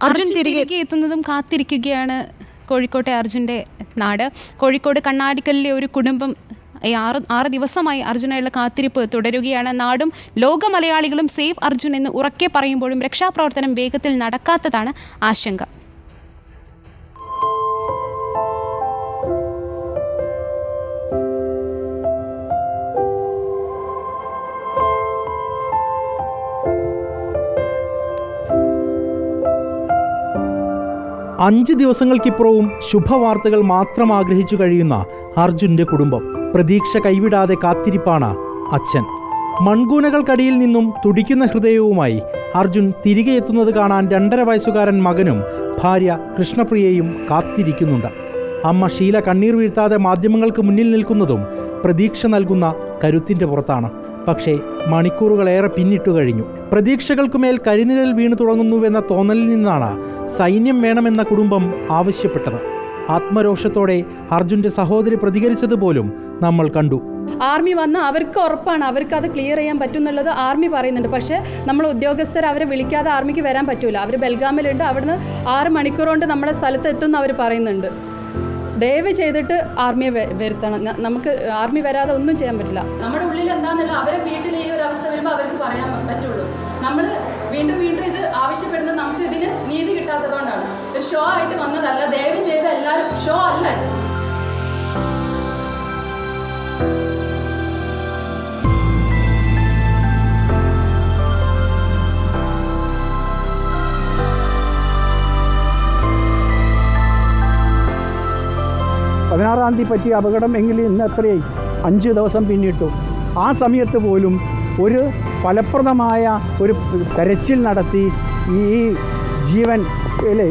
അർജുൻ തിരികെ എത്തുന്നതും കാത്തിരിക്കുകയാണ് കോഴിക്കോട്ടെ അർജുൻ്റെ നാട്. കോഴിക്കോട് കണ്ണാടിക്കലിലെ ഒരു കുടുംബം ആറ് ദിവസമായി അർജുനായുള്ള കാത്തിരിപ്പ് തുടരുകയാണ്. നാടും ലോക മലയാളികളും സേവ് അർജുൻ എന്ന് ഉറക്കെ പറയുമ്പോഴും രക്ഷാപ്രവർത്തനം വേഗത്തിൽ നടക്കാത്തതാണ് ആശങ്ക. അഞ്ച് ദിവസങ്ങൾക്കിപ്പുറവും ശുഭവാർത്തകൾ മാത്രം ആഗ്രഹിച്ചു കഴിയുന്ന അർജുൻ്റെ കുടുംബം. പ്രതീക്ഷ കൈവിടാതെ കാത്തിരിപ്പാണ് അച്ഛൻ. മൺകൂനകൾക്കടിയിൽ നിന്നും തുടിക്കുന്ന ഹൃദയവുമായി അർജുൻ തിരികെ എത്തുന്നത് കാണാൻ 2.5 വയസ്സുകാരൻ മകനും ഭാര്യ കൃഷ്ണപ്രിയയും കാത്തിരിക്കുന്നുണ്ട്. അമ്മ ഷീല കണ്ണീർ വീഴ്ത്താതെ മാധ്യമങ്ങൾക്ക് മുന്നിൽ നിൽക്കുന്നതും പ്രതീക്ഷ നൽകുന്ന കരുത്തിൻ്റെ പുറത്താണ്. പക്ഷേ മണിക്കൂറുകളേറെ പിന്നിട്ടു കഴിഞ്ഞു. പ്രതീക്ഷകൾക്കുമേൽ കരിനിഴൽ വീണു തുടങ്ങുന്നുവെന്ന തോന്നലിൽ നിന്നാണ് സൈന്യം വേണമെന്ന കുടുംബം ആവശ്യപ്പെട്ടത്. ആത്മരോഷത്തോടെ അർജുൻ്റെ സഹോദരി പ്രതികരിച്ചതുപോലും നമ്മൾ കണ്ടു. ആർമി വന്ന അവർക്ക് ഉറപ്പാണ്, അവർക്ക് അത് ക്ലിയർ ചെയ്യാൻ പറ്റും എന്നുള്ളത് ആർമി പറയുന്നുണ്ട്. പക്ഷേ നമ്മൾ ഉദ്യോഗസ്ഥർ അവരെ വിളിക്കാതെ ആർമിക്ക് വരാൻ പറ്റൂല. അവർ ബെൽഗാമിലുണ്ട്, അവിടുന്ന് 6 മണിക്കൂർ കൊണ്ട് നമ്മുടെ സ്ഥലത്ത് എത്തുമെന്ന് അവർ പറയുന്നുണ്ട്. ദയവ് ചെയ്തിട്ട് ആർമിയെ വരുത്തണം. നമുക്ക് ആർമി വരാതെ ഒന്നും ചെയ്യാൻ പറ്റില്ല. നമ്മുടെ ഉള്ളിൽ എന്താണെന്നില്ല, അവരെ വീട്ടിൽ ഈ ഒരു അവസ്ഥ വരുമ്പോൾ അവർക്ക് പറയാൻ പറ്റുള്ളൂ. നമ്മൾ വീണ്ടും വീണ്ടും ഇത് ആവശ്യപ്പെടുന്നത് നമുക്ക് ഇതിന് നീതി കിട്ടാത്തതുകൊണ്ടാണ്. ഒരു ഷോ ആയിട്ട് വന്നതല്ല. ദയവ് ചെയ്ത് എല്ലാവരും, ഷോ അല്ല ഇത്. പതിനാറാം പറ്റിയ അപകടം എങ്കിലും ഇന്ന് എത്രയായി? 5 ദിവസം പിന്നിട്ടു. ആ സമയത്ത് പോലും ഒരു ഫലപ്രദമായ ഒരു തെരച്ചിൽ നടത്തി ഈ ജീവൻ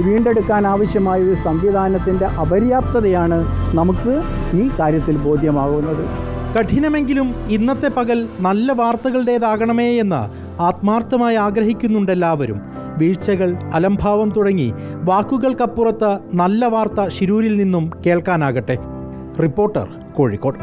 വീണ്ടെടുക്കാൻ ആവശ്യമായ ഒരു സംവിധാനത്തിൻ്റെ അപര്യാപ്തതയാണ് നമുക്ക് ഈ കാര്യത്തിൽ ബോധ്യമാകുന്നത്. കഠിനമെങ്കിലും ഇന്നത്തെ പകൽ നല്ല വാർത്തകളുടേതാകണമേ എന്ന് ആത്മാർത്ഥമായി ആഗ്രഹിക്കുന്നുണ്ടെല്ലാവരും. വീഴ്ചകൾ, അലംഭാവം തുടങ്ങി വാക്കുകൾക്കപ്പുറത്ത് നല്ല വാർത്ത ശിരൂരിൽ നിന്നും കേൾക്കാനാകട്ടെ. റിപ്പോർട്ടർ, കോഴിക്കോട്.